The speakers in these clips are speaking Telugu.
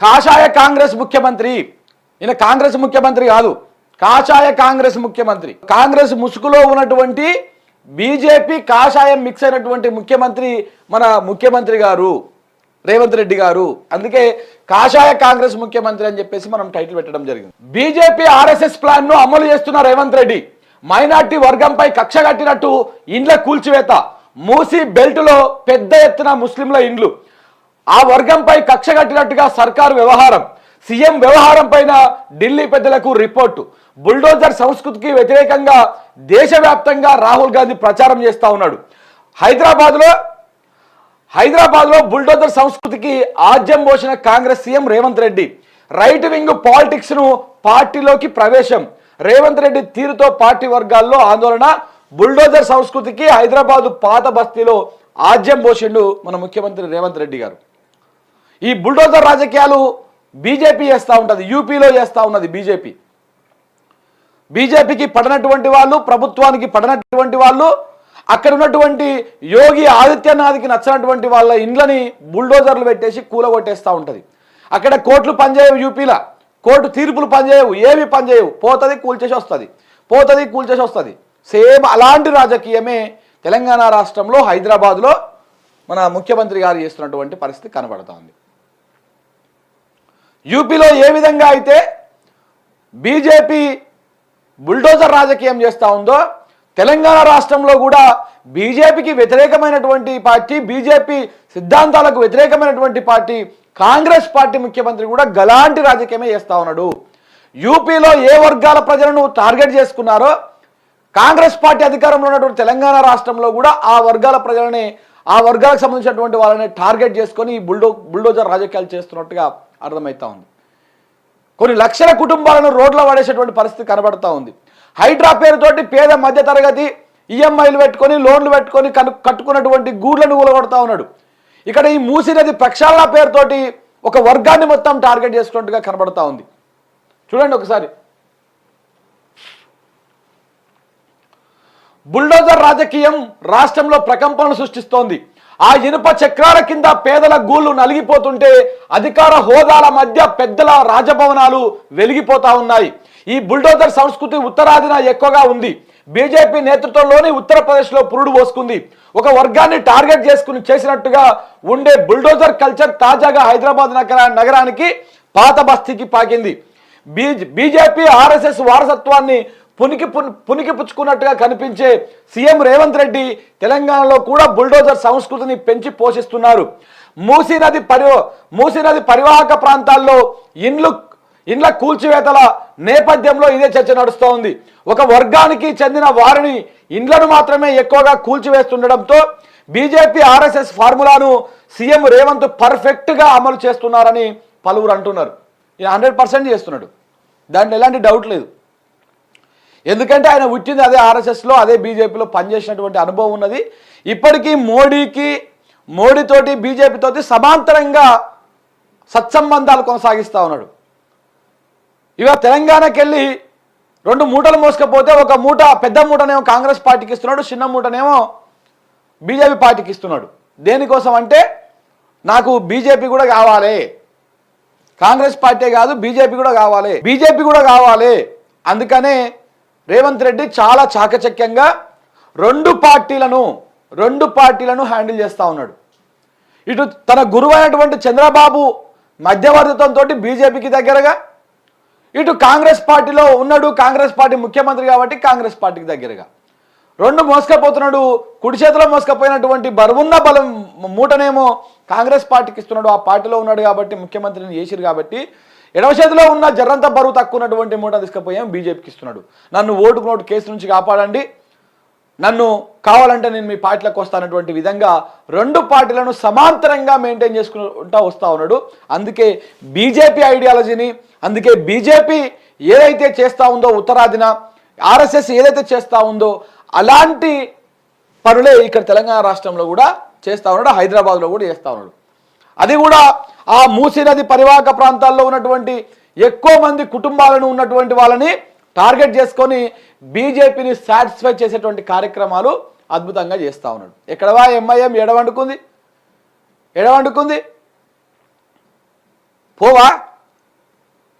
కాషాయ కాంగ్రెస్ ముఖ్యమంత్రి. ఈయన కాంగ్రెస్ ముఖ్యమంత్రి కాదు, కాషాయ కాంగ్రెస్ ముఖ్యమంత్రి. కాంగ్రెస్ ముసుగులో ఉన్నటువంటి బీజేపీ కాషాయం మిక్స్ అయినటువంటి ముఖ్యమంత్రి మన ముఖ్యమంత్రి గారు రేవంత్ రెడ్డి గారు. అందుకే కాషాయ కాంగ్రెస్ ముఖ్యమంత్రి అని చెప్పేసి మనం టైటిల్ పెట్టడం జరిగింది. బీజేపీ ఆర్ఎస్ఎస్ ప్లాన్ ను అమలు చేస్తున్న రేవంత్ రెడ్డి మైనార్టీ వర్గంపై కక్ష కట్టినట్టు ఇండ్ల కూల్చివేత. మూసీ బెల్ట్ లో పెద్ద ఎత్తున ముస్లింల ఇండ్లు, ఆ వర్గంపై కక్ష కట్టినట్టుగా సర్కారు వ్యవహారం. సీఎం వ్యవహారం పైన ఢిల్లీ పెద్దలకు రిపోర్టు. బుల్డోజర్ సంస్కృతికి వ్యతిరేకంగా దేశవ్యాప్తంగా రాహుల్ గాంధీ ప్రచారం చేస్తా ఉన్నాడు. హైదరాబాద్లో బుల్డోజర్ సంస్కృతికి ఆజ్యం పోసిన Congress CM Revanth Reddy. Right wing politics ను పార్టీలోకి ప్రవేశం. రేవంత్ రెడ్డి తీరుతో పార్టీ వర్గాల్లో ఆందోళన. బుల్డోజర్ సంస్కృతికి హైదరాబాద్ పాత బస్తీలో ఆజ్యం పోసిండు మన ముఖ్యమంత్రి రేవంత్ రెడ్డి గారు. ఈ బుల్డోజర్ రాజకీయాలు బీజేపీ చేస్తూ ఉంటుంది, యూపీలో చేస్తూ ఉన్నది బీజేపీ. బీజేపీకి పడనటువంటి వాళ్ళు, ప్రభుత్వానికి పడనటువంటి వాళ్ళు, అక్కడ ఉన్నటువంటి యోగి ఆదిత్యనాథ్కి నచ్చినటువంటి వాళ్ళ ఇండ్లని బుల్డోజర్లు పెట్టేసి కూలగొట్టేస్తూ ఉంటుంది. అక్కడ కోర్టులు పనిచేయవు, యూపీలో కోర్టు తీర్పులు పనిచేయవు, ఏవి పనిచేయవు. పోతుంది కూల్చేసి వస్తుంది, పోతుంది కూల్చేసి వస్తుంది. సేమ్ అలాంటి రాజకీయమే తెలంగాణ రాష్ట్రంలో హైదరాబాద్లో మన ముఖ్యమంత్రి గారు చేస్తున్నటువంటి పరిస్థితి కనబడుతూ ఉంది. యూపీలో ఏ విధంగా అయితే బీజేపీ బుల్డోజర్ రాజకీయం చేస్తూ ఉందో, తెలంగాణ రాష్ట్రంలో కూడా బీజేపీకి వ్యతిరేకమైనటువంటి పార్టీ, బీజేపీ సిద్ధాంతాలకు వ్యతిరేకమైనటువంటి పార్టీ కాంగ్రెస్ పార్టీ ముఖ్యమంత్రి కూడా గలాంటి రాజకీయమే చేస్తూ ఉన్నాడు. యూపీలో ఏ వర్గాల ప్రజలను టార్గెట్ చేసుకున్నారో కాంగ్రెస్ పార్టీ అధికారంలో ఉన్నటువంటి తెలంగాణ రాష్ట్రంలో కూడా ఆ వర్గాల ప్రజలని, ఆ వర్గాలకు సంబంధించినటువంటి వాళ్ళని టార్గెట్ చేసుకొని బుల్డోజర్ రాజకీయాలు చేస్తున్నట్టుగా అర్థమవుతా ఉంది. కొన్ని లక్షల కుటుంబాలను రోడ్ల పడేసేటువంటి పరిస్థితి కనబడతా ఉంది. హైడ్రా పేరుతోటి పేద మధ్య తరగతి ఈఎంఐలు పెట్టుకొని, లోన్లు పెట్టుకొని కట్టుకున్నటువంటి గూడ్లను ఊలగొడతా ఉన్నాడు. ఇక్కడ ఈ మూసీ నది ప్రక్షాళన పేరుతోటి ఒక వర్గాన్ని మొత్తం టార్గెట్ చేసుకున్నట్టుగా కనబడతా ఉంది. చూడండి ఒకసారి. బుల్డోజర్ రాజకీయం రాష్ట్రంలో ప్రకంపనలు సృష్టిస్తోంది. ఆ ఇనుప చక్రాల కింద పేదల గూళ్ళు నలిగిపోతుంటే అధికార హోదాల మధ్య పెద్దల రాజభవనాలు వెలిగిపోతా ఉన్నాయి. ఈ బుల్డోజర్ సంస్కృతి ఉత్తరాదిన ఎక్కువగా ఉంది. బీజేపీ నేతృత్వంలోని ఉత్తరప్రదేశ్లో పురుడు పోసుకుంది. ఒక వర్గాన్ని టార్గెట్ చేసుకుని చేసినట్టుగా ఉండే బుల్డోజర్ కల్చర్ తాజాగా హైదరాబాద్ నగరానికి పాత బస్తీకి పాకింది. బీజేపీ ఆర్ఎస్ఎస్ వారసత్వాన్ని పునికి పుచ్చుకున్నట్టుగా కనిపించే సీఎం రేవంత్ రెడ్డి తెలంగాణలో కూడా బుల్డోజర్ సంస్కృతిని పెంచి పోషిస్తున్నారు. మూసీ నది పరివాహక ప్రాంతాల్లో ఇండ్ల కూల్చివేతల నేపథ్యంలో ఇదే చర్చ నడుస్తోంది. ఒక వర్గానికి చెందిన వారిని ఇండ్లను మాత్రమే ఎక్కువగా కూల్చివేస్తుండడంతో బీజేపీ ఆర్ఎస్ఎస్ ఫార్ములాను సీఎం రేవంత్ పర్ఫెక్ట్గా అమలు చేస్తున్నారని పలువురు అంటున్నారు. 100% చేస్తున్నాడు, దాంట్లో ఎలాంటి డౌట్ లేదు. ఎందుకంటే ఆయన పుట్టింది అదే ఆర్ఎస్ఎస్లో, అదే బీజేపీలో పనిచేసినటువంటి అనుభవం ఉన్నది. ఇప్పటికీ మోడీతోటి బీజేపీతోటి సమాంతరంగా సత్సంబంధాలు కొనసాగిస్తూ ఉన్నాడు. ఇవాళ తెలంగాణకి వెళ్ళి 2 మూటలు మోసుకపోతే ఒక మూట, పెద్ద మూటనేమో కాంగ్రెస్ పార్టీకి ఇస్తున్నాడు, చిన్న మూటనేమో బీజేపీ పార్టీకి ఇస్తున్నాడు. దేనికోసం అంటే నాకు బీజేపీ కూడా కావాలి, కాంగ్రెస్ పార్టీ కాదు బీజేపీ కూడా కావాలి. అందుకనే రేవంత్ రెడ్డి చాలా చాకచక్యంగా రెండు పార్టీలను హ్యాండిల్ చేస్తూ ఉన్నాడు. ఇటు తన గురువు అయినటువంటి చంద్రబాబు మధ్యవర్తిత్వంతో బీజేపీకి దగ్గరగా, ఇటు కాంగ్రెస్ పార్టీలో ఉన్నాడు, కాంగ్రెస్ పార్టీ ముఖ్యమంత్రి కాబట్టి కాంగ్రెస్ పార్టీకి దగ్గరగా 2 మోసుకపోతున్నాడు. కుడి చేతిలో మోసుకపోయినటువంటి బరువున్న బలం మూటనేమో కాంగ్రెస్ పార్టీకి ఇస్తున్నాడు. ఆ పార్టీలో ఉన్నాడు కాబట్టి ముఖ్యమంత్రిని చేసిరు కాబట్టి ఎడవ చేతిలో ఉన్న జర్రంత బరువు తక్కువ ఉన్నటువంటి మూట తీసుకుపోయాం బీజేపీకి ఇస్తున్నాడు. నన్ను ఓటుకు నోటు కేసు నుంచి కాపాడండి, నన్ను కావాలంటే నేను మీ పార్టీలకు వస్తానటువంటి విధంగా 2 పార్టీలను సమాంతరంగా మెయింటైన్ చేసుకుంటూ వస్తూ ఉన్నాడు. అందుకే బీజేపీ ఐడియాలజీని, అందుకే బీజేపీ ఏదైతే చేస్తూ ఉందో ఉత్తరాదిన, ఆర్ఎస్ఎస్ ఏదైతే చేస్తూ ఉందో అలాంటి పనులే ఇక్కడ తెలంగాణ రాష్ట్రంలో కూడా చేస్తూ ఉన్నాడు, హైదరాబాద్లో కూడా చేస్తూ ఉన్నాడు. అది కూడా ఆ మూసీ నది పరివాహక ప్రాంతాల్లో ఉన్నటువంటి ఎక్కువ మంది కుటుంబాలను ఉన్నటువంటి వాళ్ళని టార్గెట్ చేసుకొని బీజేపీని సాటిస్ఫై చేసేటువంటి కార్యక్రమాలు అద్భుతంగా చేస్తూ ఉన్నాడు. ఎక్కడవా ఎంఐఎం ఎడవండుకుంది? పోవా?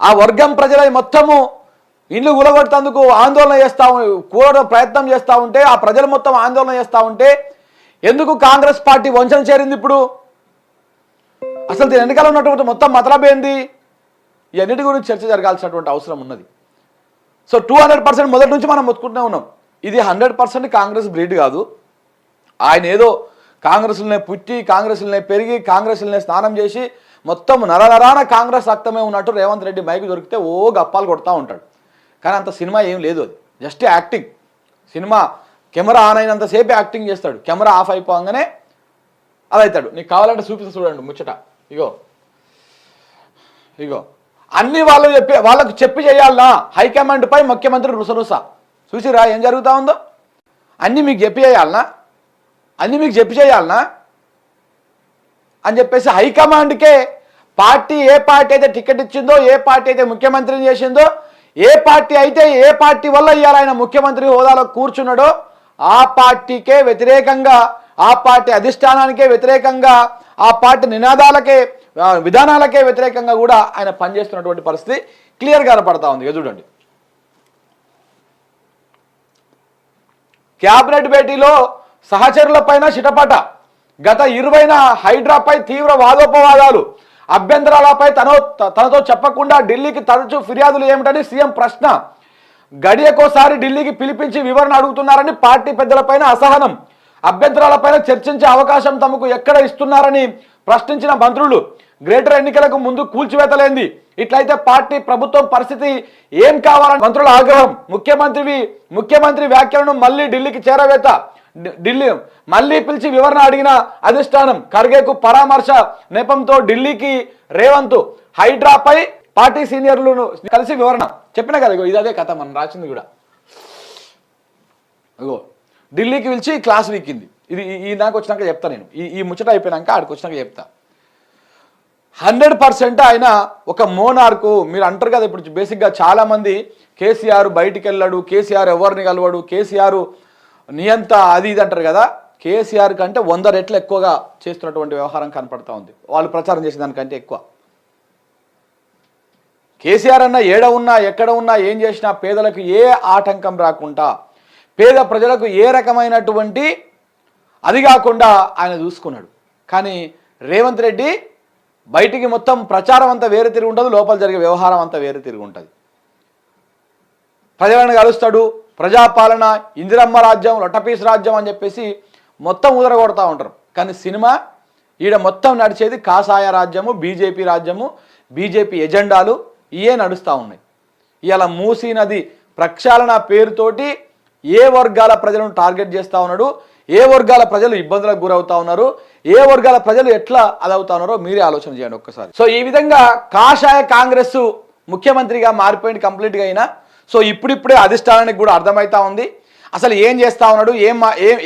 ఆ వర్గం ప్రజల మొత్తము ఇల్లు కూలగొట్టేందుకు ఆందోళన కూడ ప్రయత్నం చేస్తూ ఉంటే, ఆ ప్రజలు మొత్తం ఆందోళన చేస్తూ ఉంటే ఎందుకు కాంగ్రెస్ పార్టీ వంచన చేరింది? ఇప్పుడు అసలు దీని వెనకాల ఉన్నటువంటి మొత్తం మతలబ్ ఏంది? ఇవన్నిటి గురించి చర్చ జరగాల్సినటువంటి అవసరం ఉన్నది. సో 200% మొదటి నుంచి మనం మొత్తుకుంటూనే ఉన్నాం. ఇది 100% కాంగ్రెస్ బ్రీడ్ కాదు. ఆయన ఏదో కాంగ్రెస్లనే పుట్టి, కాంగ్రెస్లనే పెరిగి, కాంగ్రెస్లనే స్నానం చేసి మొత్తం నరనరాన కాంగ్రెస్ రక్తమే ఉన్నట్టు రేవంత్ రెడ్డి మైక్ దొరికితే ఓ గప్పాలు కొడతా ఉంటాడు. కానీ అంత సినిమా ఏం లేదు, అది just acting. Cinema camera on అయినంతసేపు యాక్టింగ్ చేస్తాడు, కెమెరా ఆఫ్ అయిపోగానే అది అవుతాడు. నీకు కావాలంటే చూపిస్తా చూడండి ముచ్చట. ఇగో ఇగో అన్ని వాళ్ళకు చెప్పి చేయాలనా? హైకమాండ్ పై ముఖ్యమంత్రి రుసరుస. చూసిరా ఏం జరుగుతూ ఉందో? అన్నీ మీకు చెప్పి చేయాలనా? అన్నీ మీకు చెప్పి చేయాలనా అని చెప్పేసి హైకమాండ్కే పార్టీ ఏ పార్టీ అయితే టికెట్ ఇచ్చిందో, ఏ పార్టీ అయితే ముఖ్యమంత్రిని చేసిందో, ఏ పార్టీ అయితే ఏ పార్టీ వల్ల ఇవాళ ఆయన ముఖ్యమంత్రి హోదాలో కూర్చున్నాడో ఆ పార్టీకే వ్యతిరేకంగా, ఆ పార్టీ అధిష్టానానికే వ్యతిరేకంగా, ఆ పార్టీ నినాదాలకే విధానాలకే వ్యతిరేకంగా కూడా ఆయన పనిచేస్తున్నటువంటి పరిస్థితి క్లియర్గా కనపడతా ఉంది. చూడండి, క్యాబినెట్ భేటీలో సహచరులపైన చిటపట, గత 20న హైడ్రాపై తీవ్ర వాదోపవాదాలు, అభ్యంతరాలపై తనతో చెప్పకుండా ఢిల్లీకి తరచూ ఫిర్యాదులు ఏమిటని సీఎం ప్రశ్న, గడియకోసారి ఢిల్లీకి పిలిపించి వివరణ అడుగుతున్నారని పార్టీ పెద్దలపైన అసహనం, అభ్యంతరాలపైన చర్చించే అవకాశం తమకు ఎక్కడ ఇస్తున్నారని ప్రశ్నించిన మంత్రులు, గ్రేటర్ ఎన్నికలకు ముందు కూల్చివేతలేంది, ఇట్లయితే పార్టీ ప్రభుత్వం పరిస్థితి ఏం కావాలని మంత్రుల ఆగ్రహం, ముఖ్యమంత్రి వ్యాఖ్యలను మళ్ళీ ఢిల్లీకి చేరవేత, ఢిల్లీ మళ్ళీ పిలిచి వివరణ అడిగిన అధిష్టానం, ఖర్గేకు పరామర్శ నెపంతో ఢిల్లీకి రేవంత్, హైడ్రాపై పార్టీ సీనియర్లను కలిసి వివరణ. చెప్పినా కదా ఇగో ఇదే కథ మనం రాసింది కూడా. ఇగో ఢిల్లీకి పిలిచి క్లాస్ వీకింది. ఇది నాకు వచ్చినాక చెప్తా నేను. ఈ ముచ్చట అయిపోయినాక ఆడికి వచ్చినాక చెప్తా. 100% ఆయన ఒక మోనార్కు. మీరు అంటారు కదా ఇప్పుడు బేసిక్గా చాలామంది కేసీఆర్ బయటికి వెళ్ళాడు, కేసీఆర్ ఎవరిని కలవాడు, కేసీఆర్ నియంత అది ఇది అంటారు కదా. కేసీఆర్ కంటే 100 రెట్లు ఎక్కువగా చేస్తున్నటువంటి వ్యవహారం కనపడతా ఉంది, వాళ్ళు ప్రచారం చేసే దానికంటే ఎక్కువ. కేసీఆర్ అన్న ఏడ ఉన్నా ఎక్కడ ఉన్నా ఏం చేసినా పేదలకు ఏ ఆటంకం రాకుండా, పేద ప్రజలకు ఏ రకమైనటువంటి అది కాకుండా ఆయన చూసుకున్నాడు. కానీ రేవంత్ రెడ్డి బయటికి మొత్తం ప్రచారం అంతా వేరే తిరిగి ఉంటుంది, లోపల జరిగే వ్యవహారం అంతా వేరే తిరిగి ఉంటుంది. ప్రజలను కలుస్తాడు, ప్రజాపాలన, ఇందిరమ్మ రాజ్యం, లొట్టపీస్ రాజ్యం అని చెప్పేసి మొత్తం ఉదరగొడతా ఉంటారు. కానీ సినిమా ఈడ మొత్తం నడిచేది కాషాయ రాజ్యము, బీజేపీ రాజ్యము, బీజేపీ ఎజెండాలు ఇవే నడుస్తూ ఉన్నాయి. ఇవాళ మూసీ నది ప్రక్షాళన పేరుతోటి ఏ వర్గాల ప్రజలను టార్గెట్ చేస్తూ ఉన్నాడు, ఏ వర్గాల ప్రజలు ఇబ్బందులకు గురవుతా ఉన్నారు, ఏ వర్గాల ప్రజలు ఎట్లా అదవుతా ఉన్నారో మీరే ఆలోచన చేయండి ఒక్కసారి. సో ఈ విధంగా కాషాయ కాంగ్రెస్ ముఖ్యమంత్రిగా మారిపోయింది కంప్లీట్గా అయినా. సో ఇప్పుడిప్పుడే అధిష్టానానికి కూడా అర్థమవుతా ఉంది అసలు ఏం చేస్తూ ఉన్నాడు,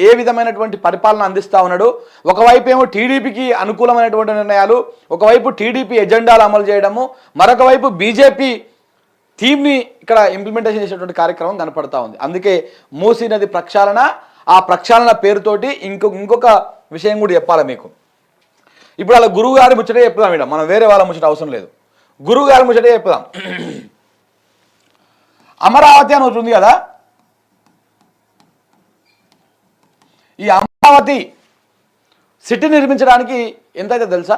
ఏ విధమైనటువంటి పరిపాలన అందిస్తూ ఉన్నాడు. ఒకవైపు ఏమో టీడీపీకి అనుకూలమైనటువంటి నిర్ణయాలు, ఒకవైపు టీడీపీ ఎజెండాలు అమలు చేయడము, మరొక వైపు బీజేపీ థీమ్ని ఇక్కడ ఇంప్లిమెంటేషన్ చేసేటువంటి కార్యక్రమం కనపడతా ఉంది. అందుకే మూసీ నది ప్రక్షాళన, ఆ ప్రక్షాళన పేరుతోటి ఇంకొక విషయం కూడా చెప్పాలి మీకు. ఇప్పుడు అలా గురువు గారి ముచ్చటే చెప్దాం. ఇక్కడ మనం వేరే వాళ్ళ ముచ్చట అవసరం లేదు, గురువు గారి ముచ్చటే చెప్దాం. అమరావతి అని ఒకటి ఉంది కదా, ఈ అమరావతి సిటీ నిర్మించడానికి ఎంతైతే తెలుసా?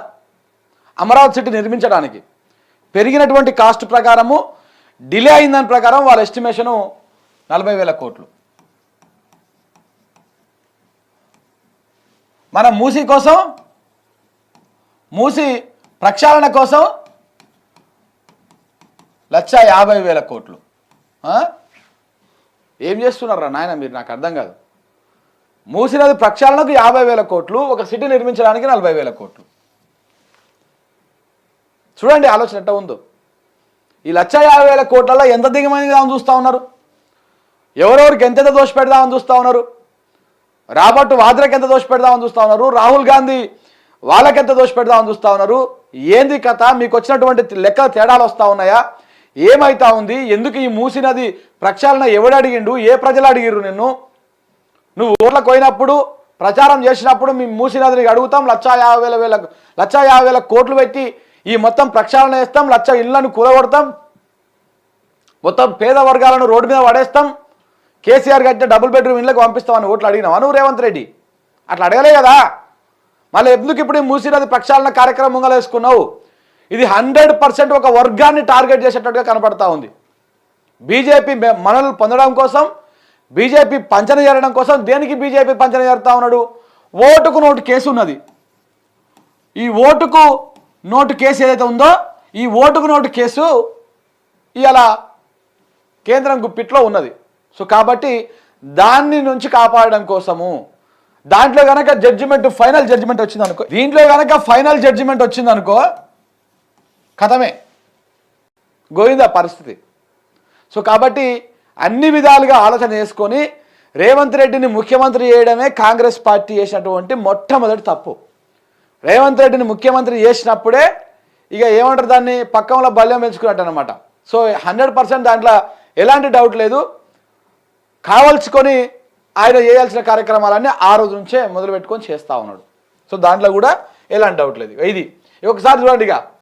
అమరావతి సిటీ నిర్మించడానికి పెరిగినటువంటి కాస్ట్ ప్రకారము, డిలే అయిందని ప్రకారం వాళ్ళ ఎస్టిమేషను 40,000 కోట్లు. మన మూసీ కోసం, మూసీ ప్రక్షాళన కోసం 150,000 కోట్లు. ఏం చేస్తున్నారా నాయన మీరు? నాకు అర్థం కాదు. మూసీ నది ప్రక్షాళనకు 50,000 కోట్లు, ఒక సిటీ నిర్మించడానికి 40,000 కోట్లు. చూడండి ఆలోచన ఎట్ట ఉందో. ఈ 150,000 కోట్లలో ఎంత దిగమని చూస్తూ ఉన్నారు, ఎవరెవరికి ఎంతెంత దోష పెడదామని చూస్తూ ఉన్నారు, రాబర్ట్ వాద్రాకి ఎంత దోష పెడదామని చూస్తూ ఉన్నారు, రాహుల్ గాంధీ వాళ్ళకెంత దోష పెడదామని చూస్తూ ఉన్నారు. ఏంది కథ? మీకు వచ్చినటువంటి లెక్క తేడాలు వస్తూ ఉన్నాయా? ఏమైతా ఉంది? ఎందుకు ఈ మూసీ నది ప్రక్షాళన ఎవడు అడిగిండు? ఏ ప్రజలు అడిగిరు నిన్ను? నువ్వు ఓట్లకు పోయినప్పుడు, ప్రచారం చేసినప్పుడు మీ మూసీ నదిని అడుగుతాం 150,000 కోట్లు పెట్టి ఈ మొత్తం ప్రక్షాళన చేస్తాం, 1,00,000 ఇళ్లను కూలగొడతాం, మొత్తం పేద వర్గాలను రోడ్డు మీద పడేస్తాం, కేసీఆర్ కట్టిన డబుల్ బెడ్రూమ్ ఇళ్ళకి పంపిస్తామని ఓట్లు అడిగినావా నువ్వు రేవంత్ రెడ్డి? అట్లా అడగలే కదా. మళ్ళీ ఎందుకు ఇప్పుడు మూసినది ప్రక్షాళన కార్యక్రమంగా వేసుకున్నావు? ఇది 100% ఒక వర్గాన్ని టార్గెట్ చేసేటట్టుగా కనపడతా ఉంది. బీజేపీ మనల్ని పొందడం కోసం, బీజేపీ పంచన చేరడం కోసం. దేనికి బీజేపీ పంచన చేరుతా ఉన్నాడు? ఓటుకు నోటు కేసు ఉన్నది. ఈ ఓటుకు నోటు కేసు ఏదైతే ఉందో, ఈ ఓటుకు నోటు కేసు ఇవాళ కేంద్రం గుప్పిట్లో ఉన్నది. సో కాబట్టి దాన్ని నుంచి కాపాడడం కోసము దాంట్లో కనుక జడ్జిమెంట్, ఫైనల్ జడ్జిమెంట్ వచ్చిందనుకో, దీంట్లో కనుక ఫైనల్ జడ్జిమెంట్ వచ్చిందనుకో కథమే, గోవిందా పరిస్థితి. సో కాబట్టి అన్ని విధాలుగా ఆలోచన చేసుకొని రేవంత్ రెడ్డిని ముఖ్యమంత్రి చేయడమే కాంగ్రెస్ పార్టీ చేసినటువంటి మొట్టమొదటి తప్పు. రేవంత్ రెడ్డిని ముఖ్యమంత్రి చేసినప్పుడే ఇక ఏమంటారు దాన్ని, పక్కంలో బల్యం పెంచుకున్నట్టు అనమాట. సో 100% దాంట్లో ఎలాంటి డౌట్ లేదు. కావలసుకొని ఆయన చేయాల్సిన కార్యక్రమాలన్నీ ఆ రోజు నుంచే మొదలు పెట్టుకొని చేస్తూ ఉన్నాడు. సో దాంట్లో కూడా ఎలాంటి డౌట్ లేదు. ఇది ఒకసారి చూడండి. ఇక